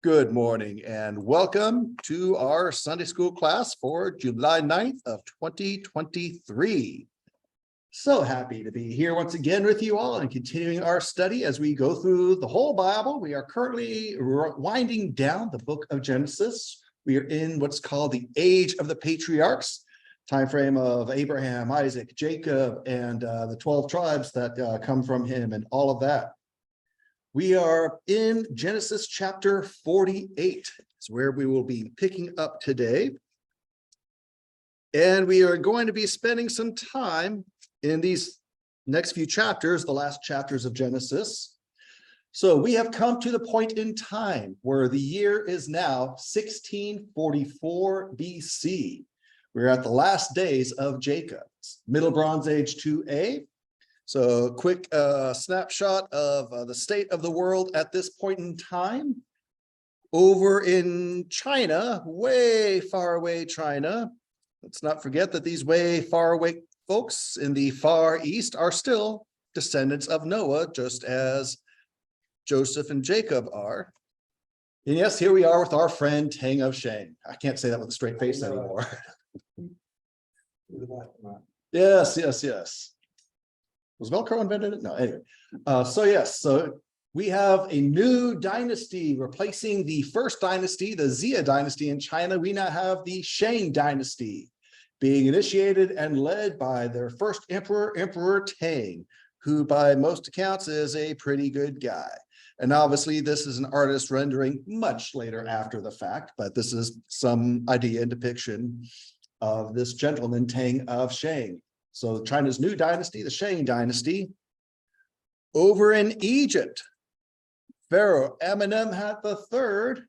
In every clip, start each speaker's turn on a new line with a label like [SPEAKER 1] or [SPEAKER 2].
[SPEAKER 1] Good morning and welcome to our Sunday school class for July 9th of 2023. So happy to be here once again with you all and continuing our study as we go through the whole Bible. We are currently winding down the book of Genesis. We are in what's called the age of the patriarchs, time frame of Abraham, Isaac, Jacob, and the 12 tribes that come from him and all of that. We are in Genesis chapter 48. It's where we will be picking up today. And we are going to be spending some time in these next few chapters, the last chapters of Genesis. So we have come to the point in time where the year is now 1644 BC. We're at the last days of Jacob, Middle Bronze Age 2A. So quick snapshot of the state of the world at this point in time. Over in China, way far away China. Let's not forget that these way far away folks in the Far East are still descendants of Noah, just as Joseph and Jacob are. And yes, here we are with our friend Tang of Shang. I can't say that with a straight face anymore. Yes. Was Velcro invented it? No, anyway. So we have a new dynasty replacing the first dynasty, the Xia dynasty in China. We now have the Shang dynasty being initiated and led by their first emperor, Emperor Tang, who by most accounts is a pretty good guy. And obviously this is an artist rendering much later after the fact, but this is some idea and depiction of this gentleman, Tang of Shang. So China's new dynasty, the Shang dynasty. Over in Egypt, Pharaoh Amenemhat III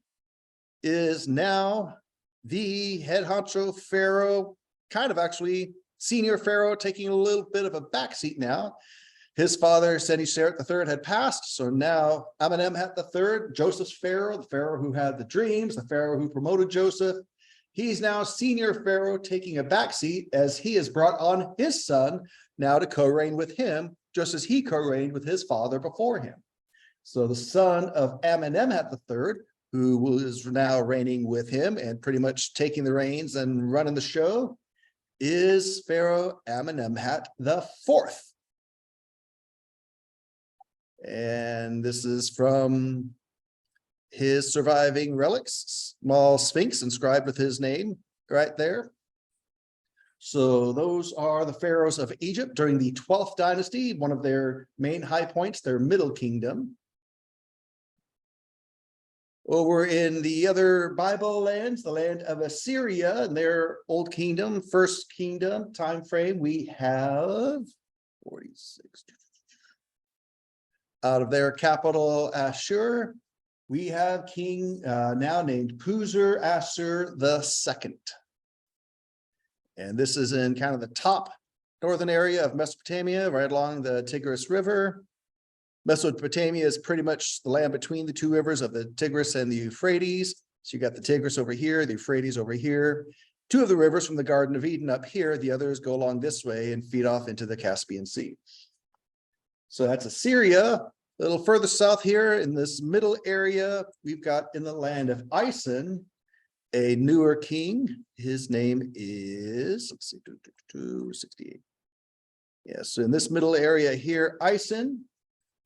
[SPEAKER 1] is now the head honcho pharaoh, kind of actually senior pharaoh, taking a little bit of a backseat now. His father, Senuseret III, had passed, so now Amenemhat III, Joseph's pharaoh, the pharaoh who had the dreams, the pharaoh who promoted Joseph, he's now senior pharaoh taking a backseat as he has brought on his son now to co-reign with him, just as he co-reigned with his father before him. So the son of Amenemhat III, who is now reigning with him and pretty much taking the reins and running the show, is Pharaoh Amenemhat IV. And this is from his surviving relics, small sphinx inscribed with his name right there. So those are the pharaohs of Egypt during the 12th dynasty, one of their main high points, their middle kingdom. Over in the other Bible lands, the land of Assyria and their old kingdom, first kingdom time frame, we have 46. Out of their capital, Ashur, we have king now named Puzur-Ashur II. And this is in kind of the top northern area of Mesopotamia, right along the Tigris River. Mesopotamia is pretty much the land between the two rivers of the Tigris and the Euphrates. So you got the Tigris over here, the Euphrates over here. Two of the rivers from the Garden of Eden up here, the others go along this way and feed off into the Caspian Sea. So that's Assyria. A little further south here in this middle area, we've got in the land of Ison, a newer king. His name is, let's see, 68. Yeah, so in this middle area here, Ison,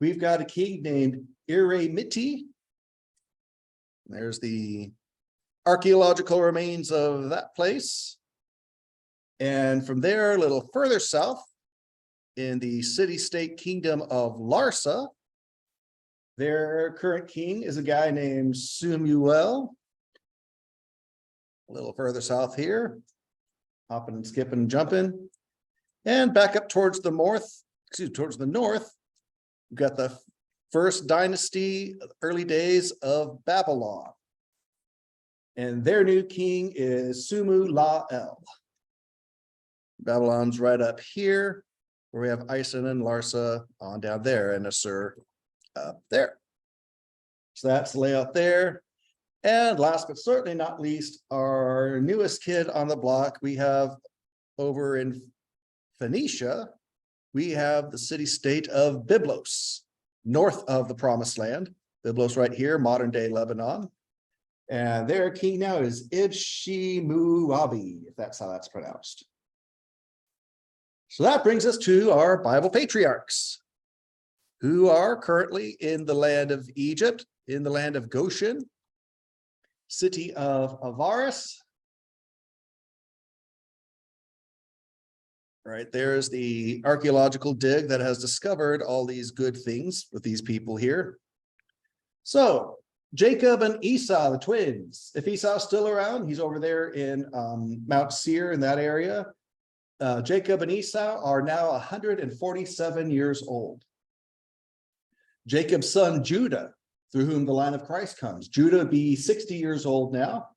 [SPEAKER 1] we've got a king named Iremiti. There's the archaeological remains of that place. And from there, a little further south, in the city-state kingdom of Larsa, their current king is a guy named Sumuel. A little further south here, hopping and skipping and jumping. And back up towards the north, we've got the first dynasty, early days of Babylon. And their new king is Sumu-la-el. Babylon's right up here, where we have Ison and Larsa on down there, and Assur up there. So that's the layout there. And last but certainly not least, our newest kid on the block, we have over in Phoenicia, we have the city-state of Byblos, north of the Promised Land. Byblos right here, modern-day Lebanon. And their king now is Ibshi-Muabi, if that's how that's pronounced. So that brings us to our Bible patriarchs, who are currently in the land of Egypt, in the land of Goshen, city of Avaris. Right, there's the archaeological dig that has discovered all these good things with these people here. So Jacob and Esau, the twins. If Esau's still around, he's over there in Mount Seir in that area. Jacob and Esau are now 147 years old. Jacob's son Judah, through whom the line of Christ comes. Judah be 60 years old now.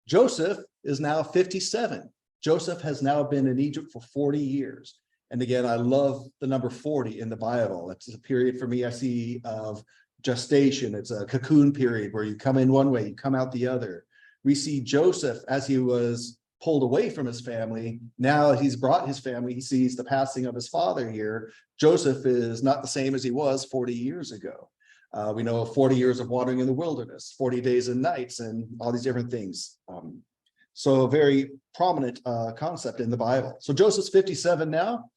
[SPEAKER 1] Joseph is now 57. Joseph has now been in Egypt for 40 years. And again, I love the number 40 in the Bible. It's a period for me I see of gestation. It's a cocoon period where you come in one way, you come out the other. We see Joseph as he was pulled away from his family. Now he's brought his family. He sees the passing of his father here. Joseph is not the same as he was 40 years ago. We know 40 years of wandering in the wilderness, 40 days and nights, and all these different things. So a very prominent concept in the Bible. So Joseph's 57 now.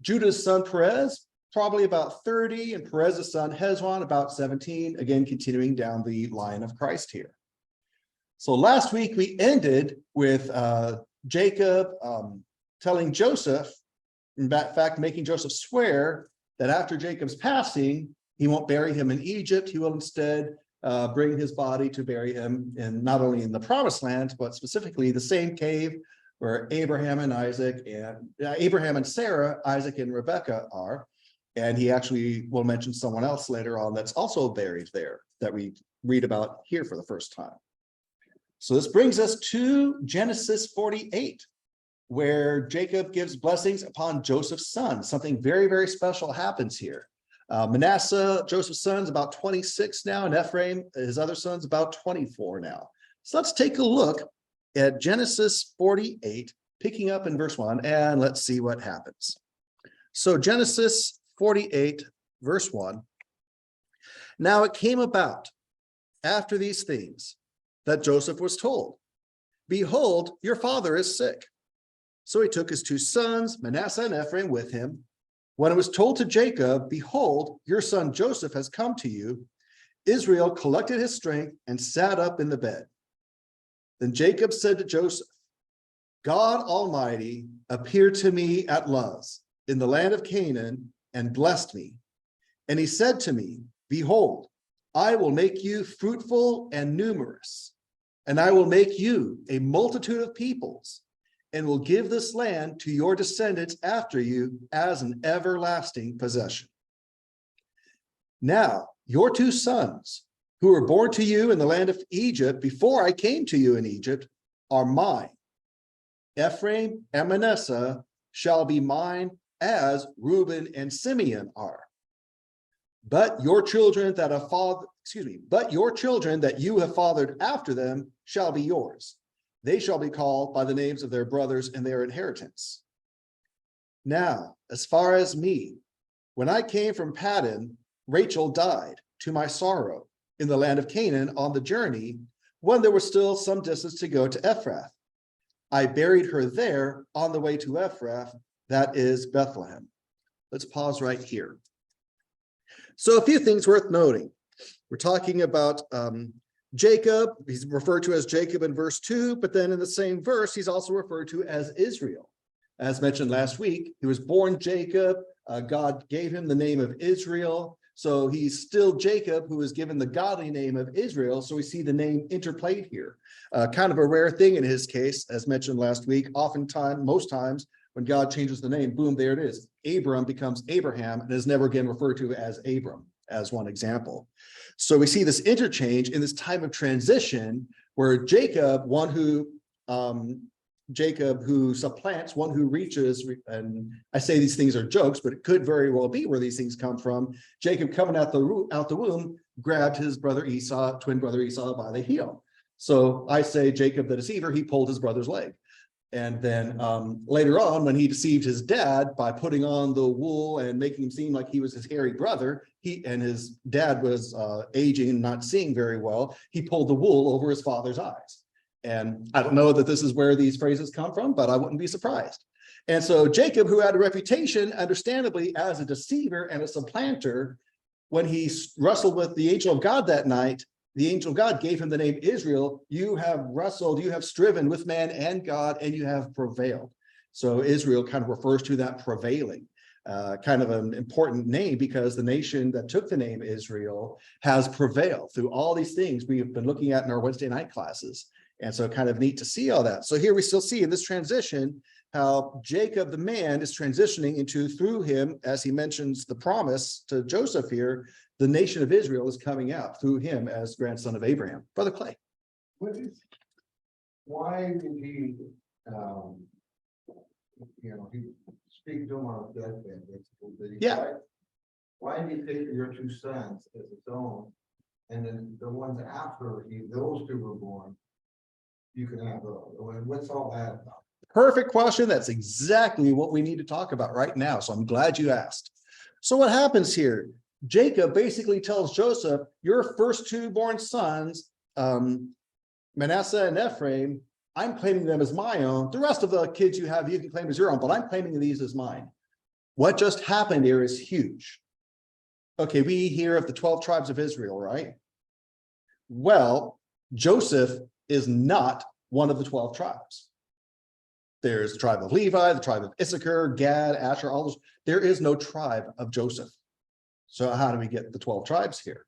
[SPEAKER 1] Judah's son Perez, probably about 30, and Perez's son Hezron, about 17, again, continuing down the line of Christ here. So last week we ended with Jacob telling Joseph, in fact, making Joseph swear that after Jacob's passing, he won't bury him in Egypt. He will instead bring his body to bury him in not only in the promised land, but specifically the same cave where Abraham and Sarah, Isaac and Rebekah are. And he actually will mention someone else later on that's also buried there that we read about here for the first time. So this brings us to Genesis 48, where Jacob gives blessings upon Joseph's son. Something very, very special happens here. Manasseh, Joseph's son's about 26 now, and Ephraim, his other son's about 24 now. So let's take a look at Genesis 48, picking up in verse 1, and let's see what happens. So Genesis 48, verse 1. Now it came about after these things that Joseph was told, behold, your father is sick. So he took his two sons, Manasseh and Ephraim, with him. When it was told to Jacob, behold, your son Joseph has come to you, Israel collected his strength and sat up in the bed. Then Jacob said to Joseph, God Almighty appeared to me at Luz in the land of Canaan and blessed me. And he said to me, behold, I will make you fruitful and numerous, and I will make you a multitude of peoples, and will give this land to your descendants after you as an everlasting possession. Now, your two sons, who were born to you in the land of Egypt before I came to you in Egypt, are mine. Ephraim and Manasseh shall be mine as Reuben and Simeon are. But your children that you have fathered after them shall be yours. They shall be called by the names of their brothers and their inheritance. Now, as far as me, when I came from Paddan, Rachel died to my sorrow in the land of Canaan on the journey, when there was still some distance to go to Ephrath. I buried her there on the way to Ephrath, that is Bethlehem. Let's pause right here. So a few things worth noting. We're talking about Jacob. He's referred to as Jacob in verse 2, but then in the same verse, he's also referred to as Israel. As mentioned last week, he was born Jacob. God gave him the name of Israel. So he's still Jacob, who is given the godly name of Israel. So we see the name interplayed here. Kind of a rare thing in his case, as mentioned last week. Oftentimes, most times, when God changes the name, boom, there it is. Abram becomes Abraham and is never again referred to as Abram, as one example. So we see this interchange in this time of transition where Jacob, Jacob who supplants, one who reaches, and I say these things are jokes, but it could very well be where these things come from. Jacob coming out the womb, grabbed his brother Esau, twin brother Esau by the heel. So I say Jacob the deceiver, he pulled his brother's leg. And then later on, when he deceived his dad by putting on the wool and making him seem like he was his hairy brother, his dad was aging and not seeing very well, he pulled the wool over his father's eyes. And I don't know that this is where these phrases come from, but I wouldn't be surprised. And so Jacob, who had a reputation, understandably, as a deceiver and a supplanter, when he wrestled with the angel of God that night, the angel of God gave him the name Israel. You have wrestled, you have striven with man and God, and you have prevailed. So Israel kind of refers to that prevailing, kind of an important name, because the nation that took the name Israel has prevailed through all these things we've been looking at in our Wednesday night classes. And so kind of neat to see all that. So here we still see in this transition how Jacob, the man, is transitioning into, through him, as he mentions the promise to Joseph here, the nation of Israel is coming out through him as grandson of Abraham. Brother Clay.
[SPEAKER 2] Why did he, he speak to him on his deathbed, basically?
[SPEAKER 1] Yeah.
[SPEAKER 2] Why did he take your two sons as his own, and then the ones after those two were born, you can have those? What's all that about?
[SPEAKER 1] Perfect question. That's exactly what we need to talk about right now. So I'm glad you asked. So what happens here? Jacob basically tells Joseph, your first two born sons, Manasseh and Ephraim, I'm claiming them as my own. The rest of the kids you have, you can claim as your own, but I'm claiming these as mine. What just happened here is huge. Okay, we hear of the 12 tribes of Israel, right? Well, Joseph is not one of the 12 tribes. There's the tribe of Levi, the tribe of Issachar, Gad, Asher, all those. There is no tribe of Joseph. So how do we get the 12 tribes here?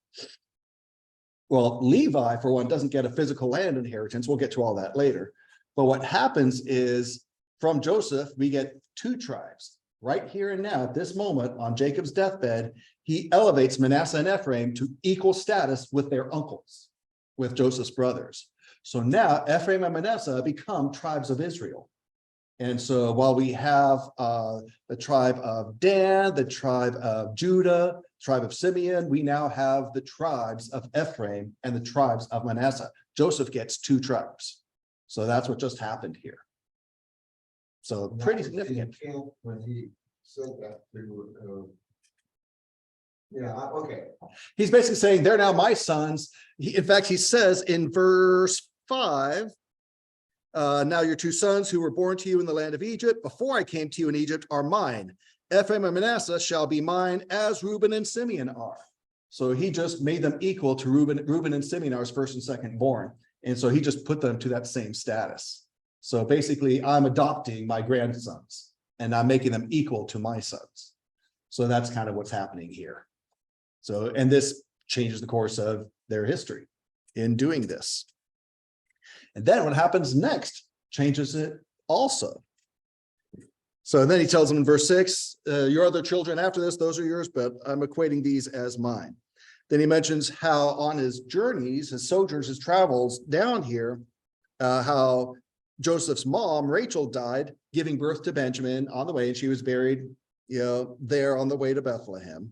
[SPEAKER 1] Well, Levi, for one, doesn't get a physical land inheritance. We'll get to all that later. But what happens is from Joseph, we get two tribes. Right here and now, at this moment, on Jacob's deathbed, he elevates Manasseh and Ephraim to equal status with their uncles, with Joseph's brothers. So now Ephraim and Manasseh become tribes of Israel. And so while we have the tribe of Dan, the tribe of Judah, tribe of Simeon, we now have the tribes of Ephraim and the tribes of Manasseh. Joseph gets two tribes. So that's what just happened here. So pretty significant.
[SPEAKER 2] When he said that okay.
[SPEAKER 1] He's basically saying they're now my sons. In fact, he says in verse 5, now your two sons who were born to you in the land of Egypt, before I came to you in Egypt, are mine. Ephraim and Manasseh shall be mine, as Reuben and Simeon are. So he just made them equal to Reuben. Reuben and Simeon are his first and second born. And so he just put them to that same status. So basically, I'm adopting my grandsons and I'm making them equal to my sons. So that's kind of what's happening here. So, and this changes the course of their history in doing this. And then what happens next changes it also. So then he tells them in verse 6, your other children after this, those are yours, but I'm equating these as mine. Then he mentions how on his journeys, his sojourns, his travels down here, how Joseph's mom, Rachel, died, giving birth to Benjamin on the way, and she was buried, there on the way to Bethlehem.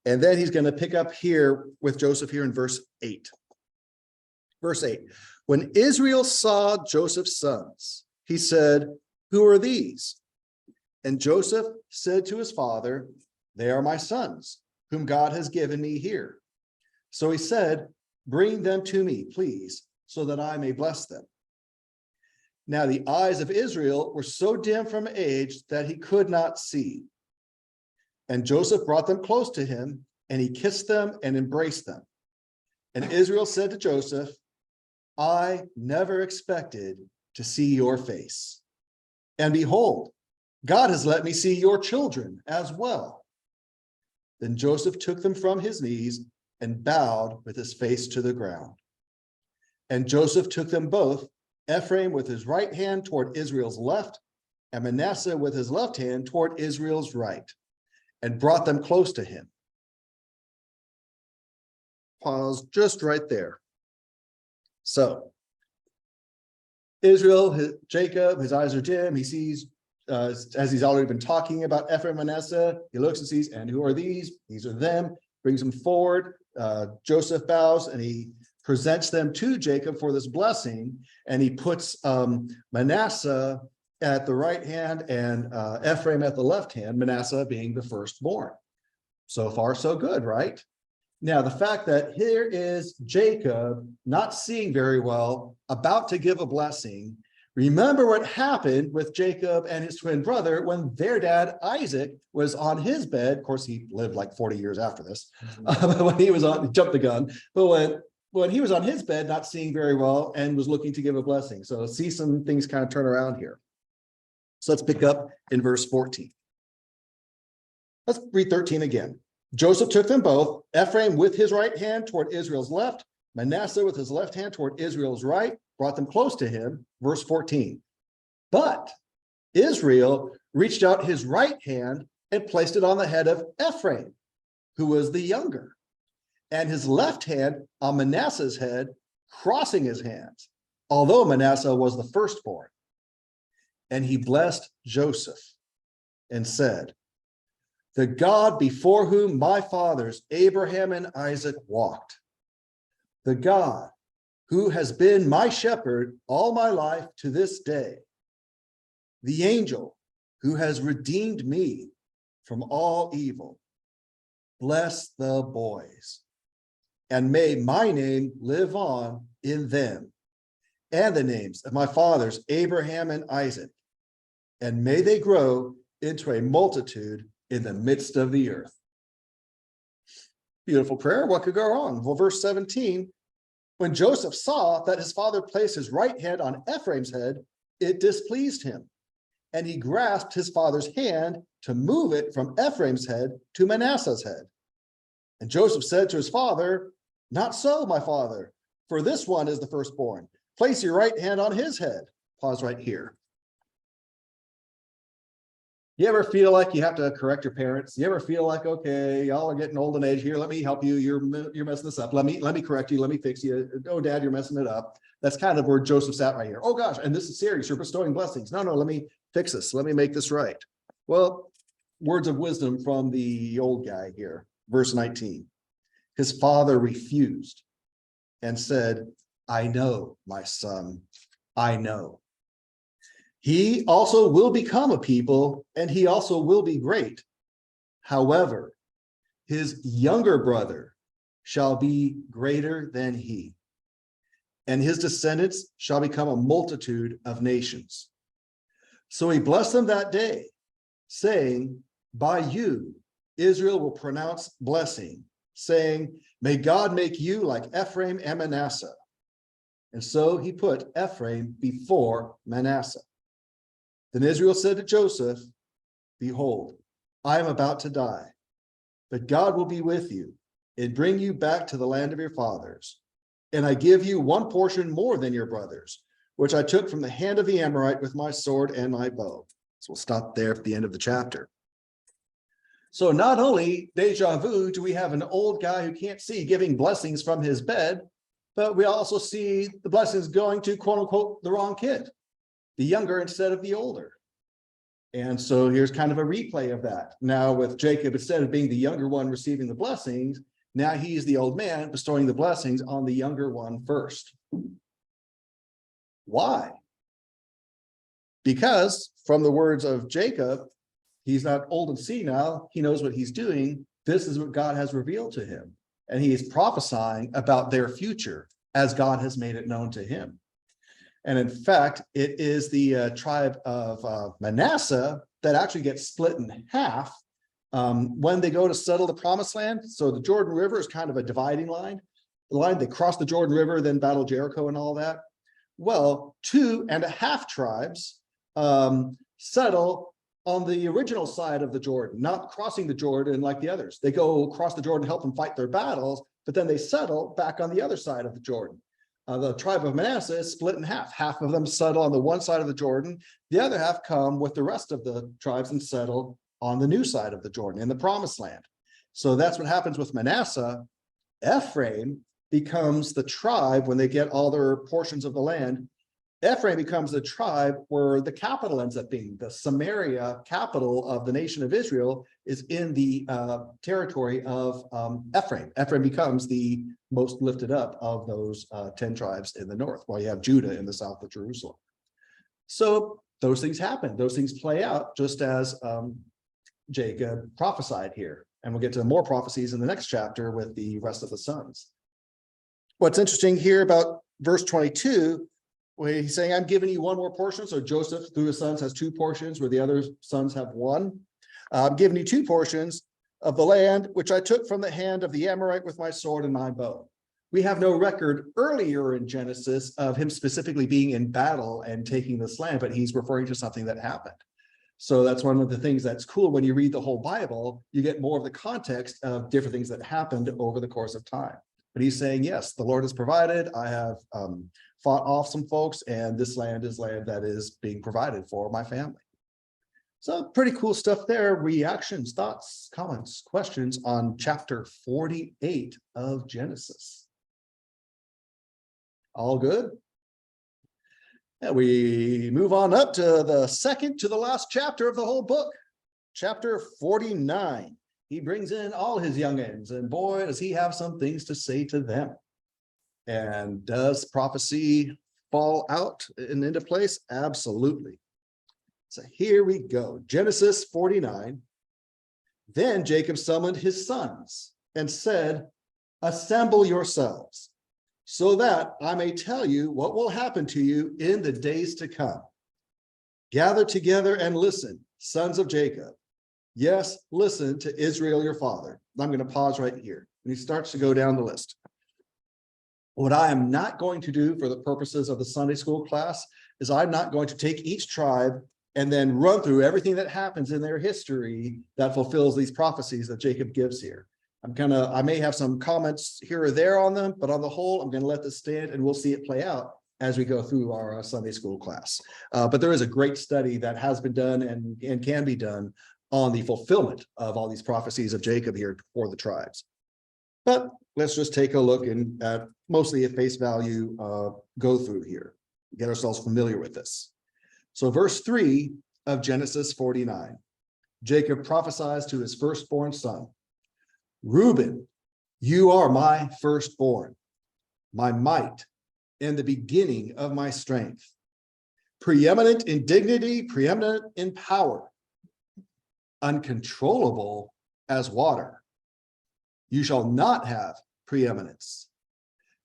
[SPEAKER 1] And then he's going to pick up here with Joseph here in verse 8. Verse 8, when Israel saw Joseph's sons, he said, who are these? And Joseph said to his father, they are my sons, whom God has given me here. So he said, bring them to me, please, so that I may bless them. Now the eyes of Israel were so dim from age that he could not see. And Joseph brought them close to him, and he kissed them and embraced them. And Israel said to Joseph, I never expected to see your face. And behold, God has let me see your children as well. Then Joseph took them from his knees and bowed with his face to the ground. And Joseph took them both, Ephraim with his right hand toward Israel's left, and Manasseh with his left hand toward Israel's right, and brought them close to him. Pause just right there. So Israel, Jacob, his eyes are dim. He sees, as he's already been talking about Ephraim and Manasseh, he looks and sees, and who are these? These are them, brings them forward. Joseph bows and he presents them to Jacob for this blessing, and he puts Manasseh at the right hand and Ephraim at the left hand, Manasseh being the firstborn. So far, so good, right? Now, the fact that here is Jacob not seeing very well, about to give a blessing. Remember what happened with Jacob and his twin brother when their dad Isaac was on his bed. Of course, he lived like 40 years after this. When he was on, jumped the gun. But when he was on his bed, not seeing very well and was looking to give a blessing. So see some things kind of turn around here. So let's pick up in verse 14. Let's read 13 again. Joseph took them both, Ephraim with his right hand toward Israel's left, Manasseh with his left hand toward Israel's right, brought them close to him. Verse 14. But Israel reached out his right hand and placed it on the head of Ephraim, who was the younger, and his left hand on Manasseh's head, crossing his hands, although Manasseh was the firstborn. And he blessed Joseph and said, the God before whom my fathers Abraham and Isaac walked, the God who has been my shepherd all my life to this day, the angel who has redeemed me from all evil, bless the boys, and may my name live on in them, and the names of my fathers Abraham and Isaac, and may they grow into a multitude in the midst of the earth. Beautiful prayer. What could go wrong? Well, verse 17, when Joseph saw that his father placed his right hand on Ephraim's head, it displeased him, and he grasped his father's hand to move it from Ephraim's head to Manasseh's head. And Joseph said to his father, not so, my father, for this one is the firstborn. Place your right hand on his head. Pause right here. You ever feel like you have to correct your parents? You ever feel like, okay, y'all are getting old in age here. Let me help you. You're messing this up. Let me correct you. Let me fix you. Oh, Dad, you're messing it up. That's kind of where Joseph's at right here. Oh gosh, and this is serious. You're bestowing blessings. No, let me fix this. Let me make this right. Well, words of wisdom from the old guy here. Verse 19. His father refused and said, I know, my son, I know. He also will become a people, and he also will be great. However, his younger brother shall be greater than he, and his descendants shall become a multitude of nations. So he blessed them that day, saying, by you, Israel will pronounce blessing, saying, may God make you like Ephraim and Manasseh. And so he put Ephraim before Manasseh. Then Israel said to Joseph, behold, I am about to die, but God will be with you and bring you back to the land of your fathers. And I give you one portion more than your brothers, which I took from the hand of the Amorite with my sword and my bow. So we'll stop there at the end of the chapter. So not only deja vu do we have an old guy who can't see giving blessings from his bed, but we also see the blessings going to quote unquote the wrong kid, the younger instead of the older. And so here's kind of a replay of that. Now with Jacob, instead of being the younger one receiving the blessings, now he's the old man bestowing the blessings on the younger one first. Why? Because from the words of Jacob, he's not old and senile. He knows what he's doing. This is what God has revealed to him. And he is prophesying about their future as God has made it known to him. And in fact, it is the tribe of Manasseh that actually gets split in half when they go to settle the promised land. So the Jordan River is kind of a dividing line. The line they cross the Jordan River, then battle Jericho and all that. Well, 2.5 tribes settle on the original side of the Jordan, not crossing the Jordan like the others. They go across the Jordan to help them fight their battles, but then they settle back on the other side of the Jordan. The tribe of Manasseh is split in half. Half of them settle on the one side of the Jordan. The other half come with the rest of the tribes and settle on the new side of the Jordan in the promised land. So that's what happens with Manasseh. Ephraim becomes the tribe when they get all their portions of the land. Ephraim becomes the tribe where the capital ends up being. The Samaria, capital of the nation of Israel, is in the territory of Ephraim. Ephraim becomes the most lifted up of those 10 tribes in the north, while you have Judah in the south of Jerusalem. So those things happen. Those things play out just as Jacob prophesied here. And we'll get to more prophecies in the next chapter with the rest of the sons. What's interesting here about verse 22, where he's saying, I'm giving you one more portion. So Joseph, through his sons, has 2 portions, where the other sons have 1. I'm giving you 2 portions of the land, which I took from the hand of the Amorite with my sword and my bow. We have no record earlier in Genesis of him specifically being in battle and taking this land, but he's referring to something that happened. So that's one of the things that's cool. When you read the whole Bible, you get more of the context of different things that happened over the course of time. But he's saying, yes, the Lord has provided. I have fought off some folks, and this land is land that is being provided for my family. So pretty cool stuff there. Reactions, thoughts, comments, questions on chapter 48 of Genesis. All good? And we move on up to the second to the last chapter of the whole book, chapter 49. He brings in all his youngins, and boy, does he have some things to say to them. And does prophecy fall out and into place? Absolutely. So here we go. Genesis 49. Then Jacob summoned his sons and said, assemble yourselves, so that I may tell you what will happen to you in the days to come. Gather together and listen, sons of Jacob. Yes, listen to Israel, your father. I'm going to pause right here. And he starts to go down the list. What I am not going to do for the purposes of the Sunday school class is I'm not going to take each tribe and then run through everything that happens in their history that fulfills these prophecies that Jacob gives here. I may have some comments here or there on them, but on the whole, I'm going to let this stand and we'll see it play out as we go through our Sunday school class. But there is a great study that has been done and can be done on the fulfillment of all these prophecies of Jacob here for the tribes. But let's just take a look and at mostly at face value, go through here, get ourselves familiar with this. So verse 3 of Genesis 49, Jacob prophesies to his firstborn son, Reuben, you are my firstborn, my might, and the beginning of my strength, preeminent in dignity, preeminent in power, uncontrollable as water. You shall not have preeminence,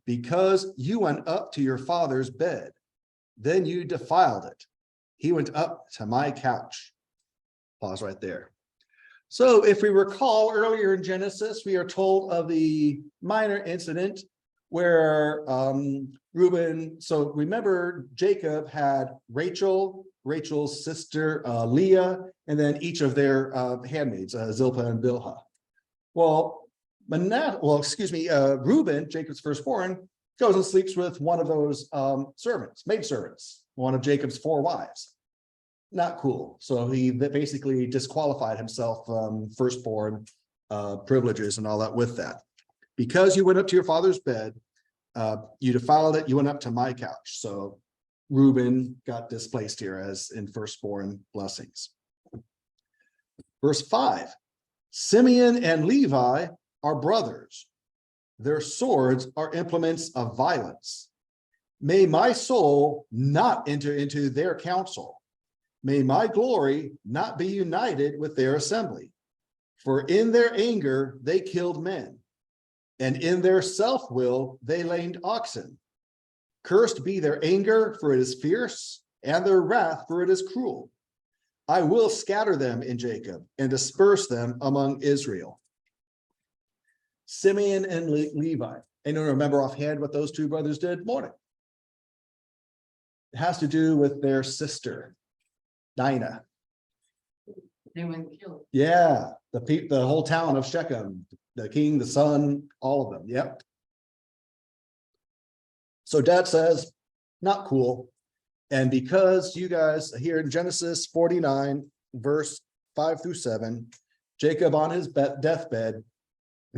[SPEAKER 1] because you went up to your father's bed, then you defiled it. He went up to my couch. Pause right there. So if we recall earlier in Genesis, we are told of the minor incident where Reuben, so remember Jacob had Rachel, Rachel's sister Leah, and then each of their handmaids, Zilpah and Bilhah. Well, Reuben, Jacob's firstborn, goes and sleeps with one of those maidservants, one of Jacob's 4 wives. Not cool. So he basically disqualified himself from firstborn privileges and all that with that. Because you went up to your father's bed, you defiled it, you went up to my couch. So Reuben got displaced here as in firstborn blessings. Verse 5, Simeon and Levi are brothers. Their swords are implements of violence. May my soul not enter into their counsel. May my glory not be united with their assembly. For in their anger they killed men, and in their self-will they lamed oxen. Cursed be their anger, for it is fierce, and their wrath, for it is cruel. I will scatter them in Jacob and disperse them among Israel. Simeon and Levi. Anyone remember offhand what those 2 brothers did? Morning. It has to do with their sister, Dinah.
[SPEAKER 3] They went killed.
[SPEAKER 1] Yeah, the whole town of Shechem, the king, the son, all of them. Yep. So dad says, not cool. And because you guys here in Genesis 49, verse 5 through 7, Jacob on his deathbed,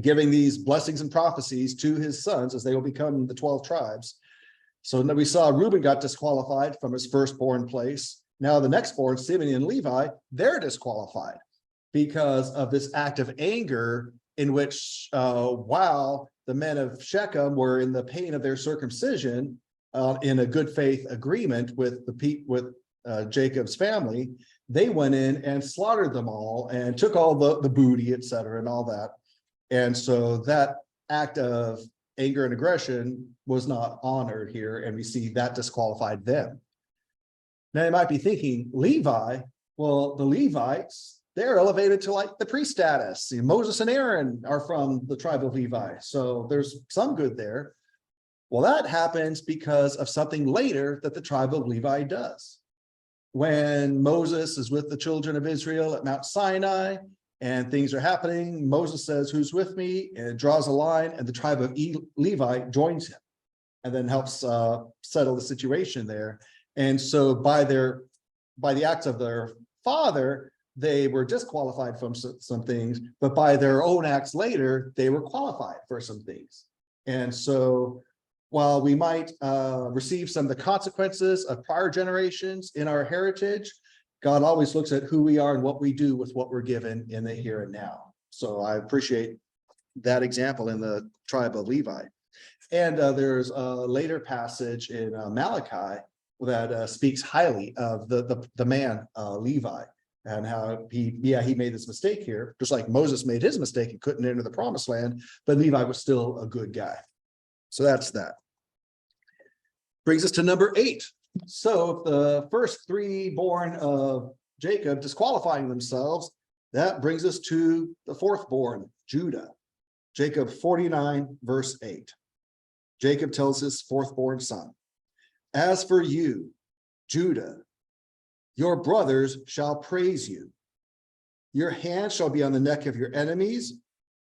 [SPEAKER 1] giving these blessings and prophecies to his sons as they will become the 12 tribes. So then we saw Reuben got disqualified from his firstborn place. Now the next born, Simeon and Levi, they're disqualified because of this act of anger in which, while the men of Shechem were in the pain of their circumcision, in a good faith agreement with Jacob's family, they went in and slaughtered them all and took all the booty, etc., and all that. And so that act of anger and aggression was not honored here, and we see that disqualified them. Now you might be thinking, Levi, well, the Levites, they're elevated to like the priest status. See, Moses and Aaron are from the tribe of Levi, so there's some good there. Well, that happens because of something later that the tribe of Levi does. When Moses is with the children of Israel at Mount Sinai and things are happening, Moses says, "Who's with me?" and draws a line, and the tribe of Levi joins him and then helps settle the situation there. And so by the acts of their father, they were disqualified from some things, but by their own acts later, they were qualified for some things. And so while we might receive some of the consequences of prior generations in our heritage, God always looks at who we are and what we do with what we're given in the here and now. So I appreciate that example in the tribe of Levi. And there's a later passage in Malachi that speaks highly of the man Levi, and how he made this mistake here, just like Moses made his mistake and couldn't enter the promised land, but Levi was still a good guy. So that's that. Brings us to number 8. So the first 3 born of Jacob disqualifying themselves, that brings us to the 4th born, Judah. Jacob 49, verse 8. Jacob tells his 4th born son, "As for you, Judah, your brothers shall praise you. Your hand shall be on the neck of your enemies.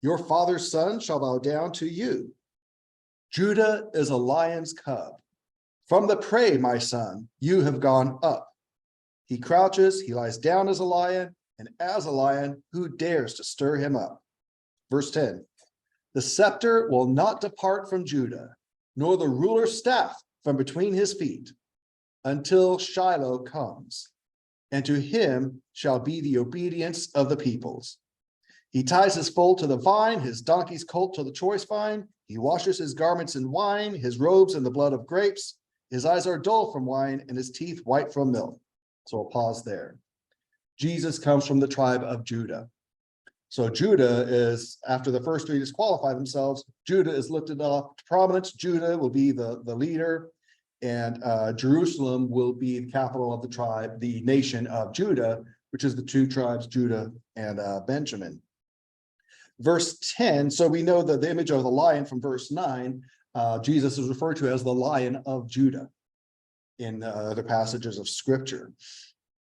[SPEAKER 1] Your father's son shall bow down to you. Judah is a lion's cub. From the prey, my son, you have gone up. He crouches, he lies down as a lion, and as a lion, who dares to stir him up?" Verse 10, "The scepter will not depart from Judah, nor the ruler's staff from between his feet, until Shiloh comes, and to him shall be the obedience of the peoples. He ties his foal to the vine, his donkey's colt to the choice vine. He washes his garments in wine, his robes in the blood of grapes. His eyes are dull from wine, and his teeth white from milk." So I'll pause there. Jesus comes from the tribe of Judah. So Judah is, after the first 3 disqualify themselves, Judah is lifted up to prominence. Judah will be the leader, and Jerusalem will be the capital of the tribe, the nation of Judah, which is the 2 tribes, Judah and Benjamin. Verse 10, so we know that the image of the lion from verse 9, Jesus is referred to as the Lion of Judah in other passages of scripture.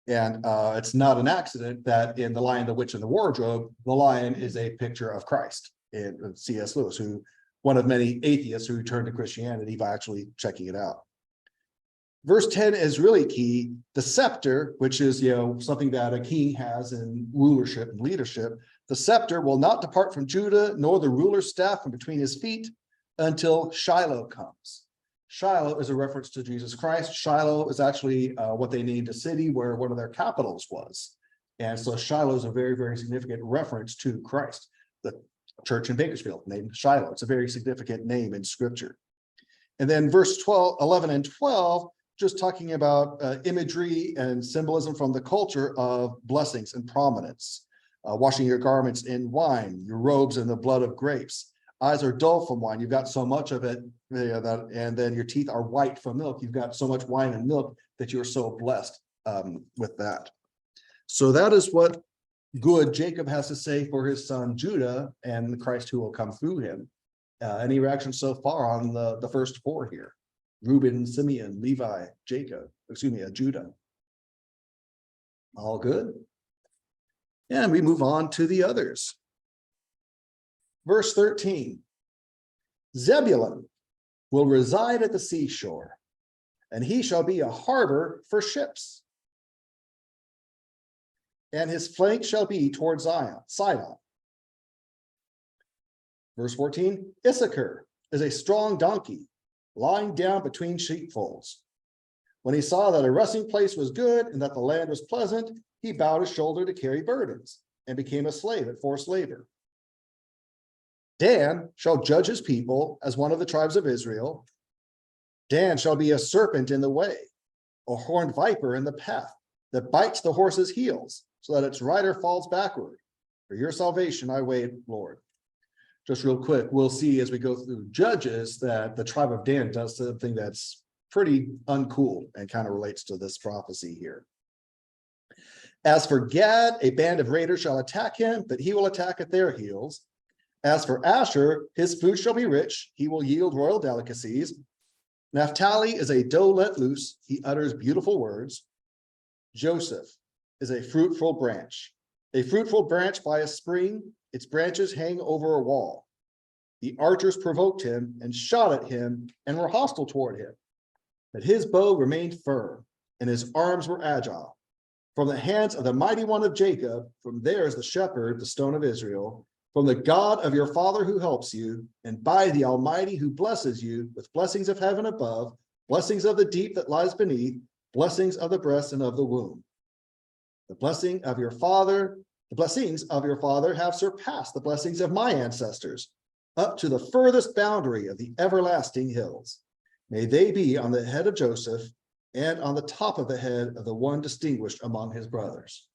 [SPEAKER 1] And it's not an accident that in The Lion, the Witch, and the Wardrobe, the lion is a picture of Christ in C.S. Lewis, who one of many atheists who turned to Christianity by actually checking it out. Verse 10 is really key. The scepter, which is something that a king has in rulership and leadership, the scepter will not depart from Judah, nor the ruler's staff from between his feet, until Shiloh comes. Shiloh is a reference to Jesus Christ. Shiloh is actually what they named a city where one of their capitals was. And so Shiloh is a very, very significant reference to Christ. The church in Bakersfield named Shiloh. It's a very significant name in scripture. And then verse 11 and 12, just talking about imagery and symbolism from the culture of blessings and prominence. Washing your garments in wine, your robes in the blood of grapes. Eyes are dull from wine. You've got so much of it, and then your teeth are white from milk. You've got so much wine and milk that you're so blessed with that. So that is what good Jacob has to say for his son Judah and the Christ who will come through him. Any reaction so far on the first 4 here? Reuben, Simeon, Levi, Judah. All good? And we move on to the others. Verse 13, Zebulun will reside at the seashore, and he shall be a harbor for ships. And his flank shall be towards Sidon. Verse 14, Issachar is a strong donkey. lying down between sheepfolds. When he saw that a resting place was good and that the land was pleasant, he bowed his shoulder to carry burdens and became a slave at forced labor. Dan shall judge his people as one of the tribes of Israel. Dan shall be a serpent in the way, a horned viper in the path that bites the horse's heels so that its rider falls backward. For your salvation I wait, Lord. Just real quick, we'll see as we go through Judges that the tribe of Dan does something that's pretty uncool and kind of relates to this prophecy here. As for Gad, a band of raiders shall attack him, but he will attack at their heels. As for Asher, his food shall be rich, he will yield royal delicacies. Naphtali is a doe let loose, he utters beautiful words. Joseph is a fruitful branch by a spring, its branches hang over a wall. The archers provoked him and shot at him and were hostile toward him. But his bow remained firm and his arms were agile. From the hands of the mighty one of Jacob, from theirs the shepherd, the stone of Israel, from the God of your father who helps you, and by the Almighty who blesses you with blessings of heaven above, blessings of the deep that lies beneath, blessings of the breast and of the womb. The blessings of your father have surpassed the blessings of my ancestors, up to the furthest boundary of the everlasting hills. May they be on the head of Joseph and on the top of the head of the one distinguished among his brothers.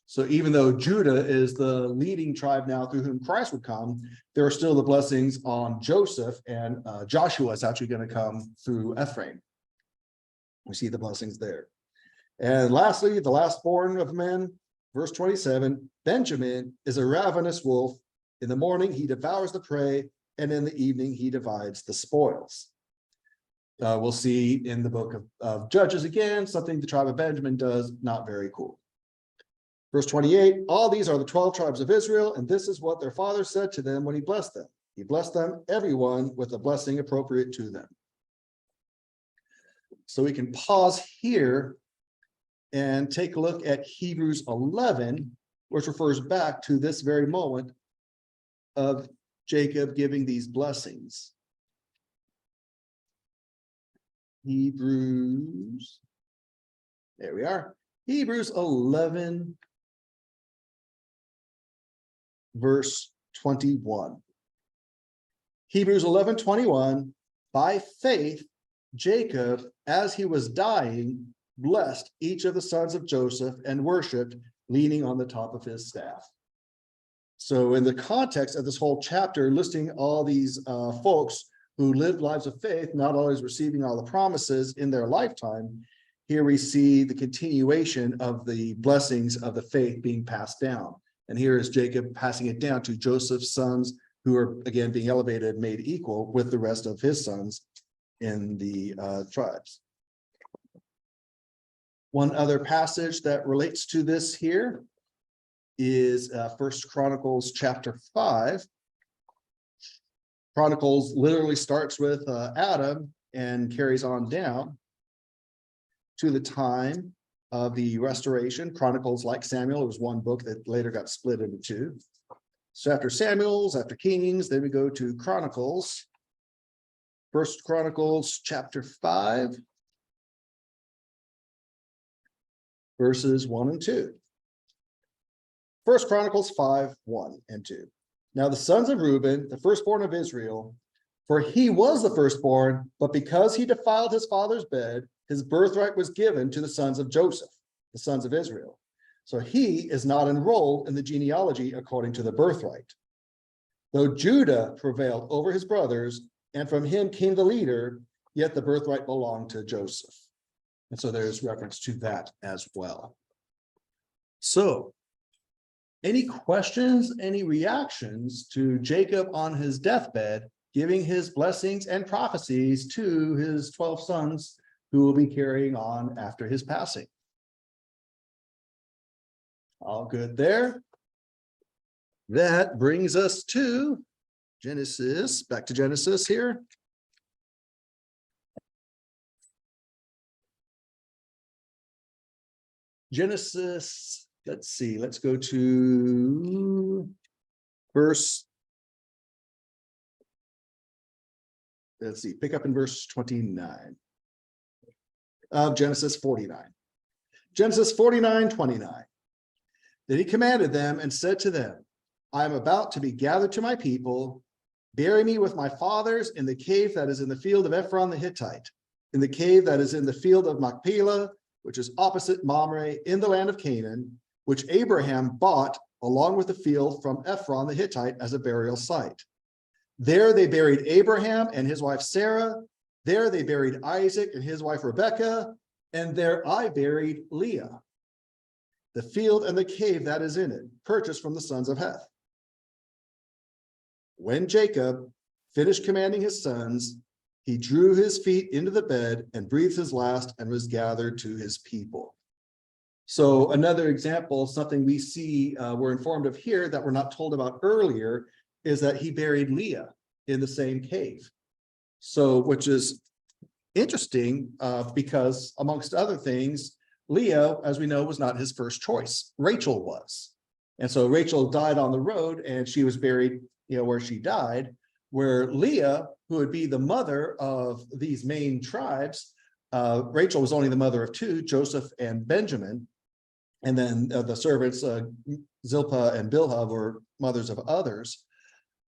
[SPEAKER 1] So even though Judah is the leading tribe now through whom Christ would come, there are still the blessings on Joseph, and Joshua is actually going to come through Ephraim. We see the blessings there. And lastly, the last born of men, verse 27, Benjamin is a ravenous wolf. In the morning he devours the prey, and in the evening he divides the spoils. We'll see in the book of Judges again, something the tribe of Benjamin does, not very cool. Verse 28, all these are the 12 tribes of Israel, and this is what their father said to them when he blessed them. He blessed them, everyone, with a blessing appropriate to them. So we can pause here and take a look at Hebrews 11, which refers back to this very moment of Jacob giving these blessings. Hebrews, there we are. Hebrews 11, verse 21. Hebrews 11:21, by faith, Jacob, as he was dying, blessed each of the sons of Joseph and worshiped, leaning on the top of his staff. So in the context of this whole chapter, listing all these folks who lived lives of faith, not always receiving all the promises in their lifetime, here we see the continuation of the blessings of the faith being passed down. And here is Jacob passing it down to Joseph's sons, who are again being elevated, made equal with the rest of his sons in the tribes. One other passage that relates to this here is First Chronicles chapter 5. Chronicles literally starts with Adam and carries on down to the time of the restoration. Chronicles, like Samuel, it was one book that later got split into two. So after Samuel's, after Kings, then we go to Chronicles. First Chronicles chapter 5, verses 1 and 2. First Chronicles 5, 1 and 2. Now the sons of Reuben, the firstborn of Israel, for he was the firstborn, but because he defiled his father's bed, his birthright was given to the sons of Joseph, the sons of Israel. So he is not enrolled in the genealogy according to the birthright. Though Judah prevailed over his brothers, and from him came the leader, yet the birthright belonged to Joseph. And so there's reference to that as well. So, any questions, any reactions to Jacob on his deathbed, giving his blessings and prophecies to his 12 sons who will be carrying on after his passing? All good there. That brings us to Genesis, back to Genesis here. Genesis, let's see, let's go to verse let's see, pick up in verse 29 of Genesis 49. Genesis 49:29. Then he commanded them and said to them, I am about to be gathered to my people. Bury me with my fathers in the cave that is in the field of Ephraim the Hittite, in the cave that is in the field of Machpelah, which is opposite Mamre, in the land of Canaan, which Abraham bought along with the field from Ephraim the Hittite as a burial site. There they buried Abraham and his wife Sarah. There they buried Isaac and his wife Rebekah. And there I buried Leah. The field and the cave that is in it, purchased from the sons of Heth. When Jacob finished commanding his sons, he drew his feet into the bed and breathed his last and was gathered to his people. So another example, something we see, we're informed of here that we're not told about earlier, is that he buried Leah in the same cave. So, which is interesting because amongst other things, Leah, as we know, was not his first choice. Rachel was. And so Rachel died on the road and she was buried, where she died, where Leah, who would be the mother of these main tribes, Rachel was only the mother of two, Joseph and Benjamin. And then the servants, Zilpah and Bilhah, were mothers of others.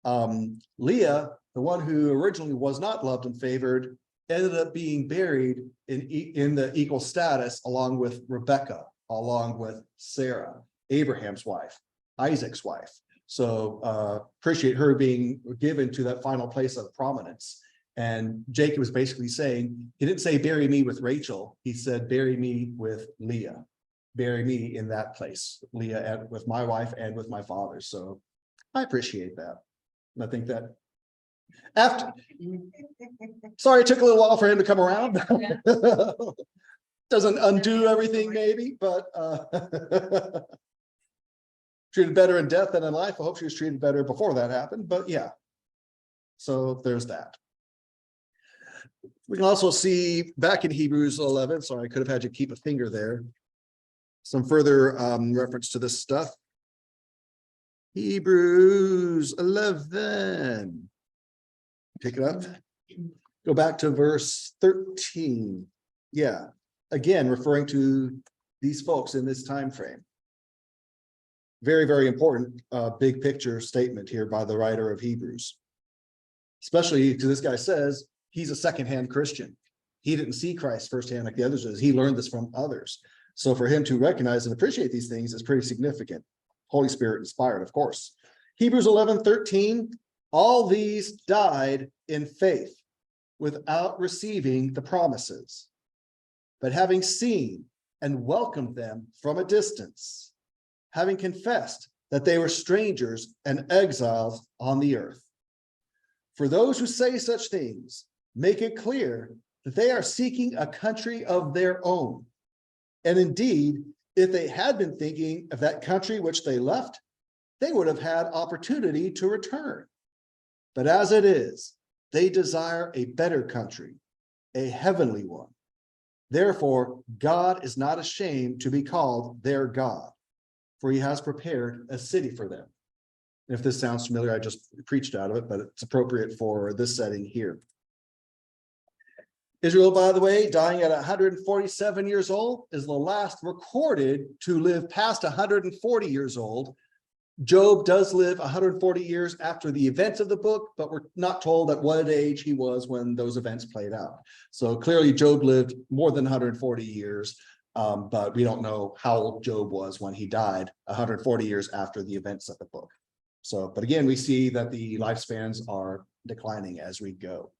[SPEAKER 1] Leah, the one who originally was not loved and favored, ended up being buried in the equal status along with Rebekah, along with Sarah, Abraham's wife, Isaac's wife. So appreciate her being given to that final place of prominence. And Jacob was basically saying, he didn't say bury me with Rachel, he said bury me with Leah. Bury me in that place, Leah, with my wife and with my father. So I appreciate that. And I think that sorry, it took a little while for him to come around. Doesn't undo everything maybe, but treated better in death than in life. I hope she was treated better before that happened, but yeah. So there's that. We can also see back in Hebrews 11, sorry, I could have had you keep a finger there. Some further reference to this stuff. Hebrews 11. Pick it up. Go back to verse 13. Yeah, again, referring to these folks in this time frame. Very, very important big picture statement here by the writer of Hebrews. Especially because this guy says he's a secondhand Christian. He didn't see Christ firsthand like the others did. He learned this from others. So for him to recognize and appreciate these things is pretty significant. Holy Spirit inspired, of course. Hebrews 11:13, all these died in faith without receiving the promises, but having seen and welcomed them from a distance, having confessed that they were strangers and exiles on the earth. For those who say such things, make it clear that they are seeking a country of their own. And indeed, if they had been thinking of that country which they left, they would have had opportunity to return. But as it is, they desire a better country, a heavenly one. Therefore, God is not ashamed to be called their God, for he has prepared a city for them. If this sounds familiar, I just preached out of it, but it's appropriate for this setting here. Israel, by the way, dying at 147 years old, is the last recorded to live past 140 years old. Job does live 140 years after the events of the book, but we're not told at what age he was when those events played out. So clearly Job lived more than 140 years, but we don't know how old Job was when he died 140 years after the events of the book. So, but again, we see that the lifespans are declining as we go.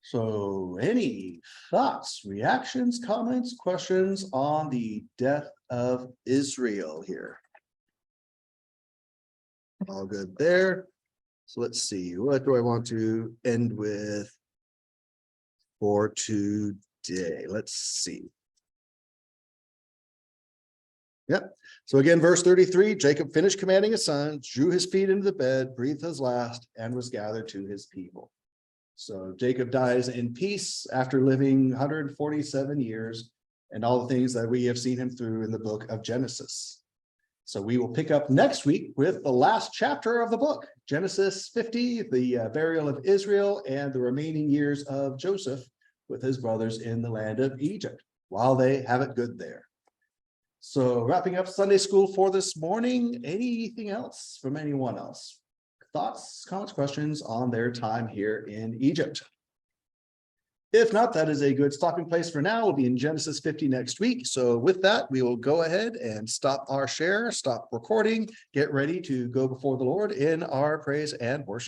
[SPEAKER 1] So any thoughts, reactions, comments, questions on the death of Israel here? All good there. So let's see, what do I want to end with for today? Let's see. Yep. So again, verse 33, Jacob finished commanding his sons, drew his feet into the bed, breathed his last, and was gathered to his people. So Jacob dies in peace after living 147 years and all the things that we have seen him through in the book of Genesis. So we will pick up next week with the last chapter of the book, Genesis 50, the burial of Israel and the remaining years of Joseph with his brothers in the land of Egypt, while they have it good there. So wrapping up Sunday school for this morning, anything else from anyone else? Thoughts, comments, questions on their time here in Egypt? If not, that is a good stopping place for now. We'll be in Genesis 50 next week. So with that, we will go ahead and stop our share, stop recording, get ready to go before the Lord in our praise and worship.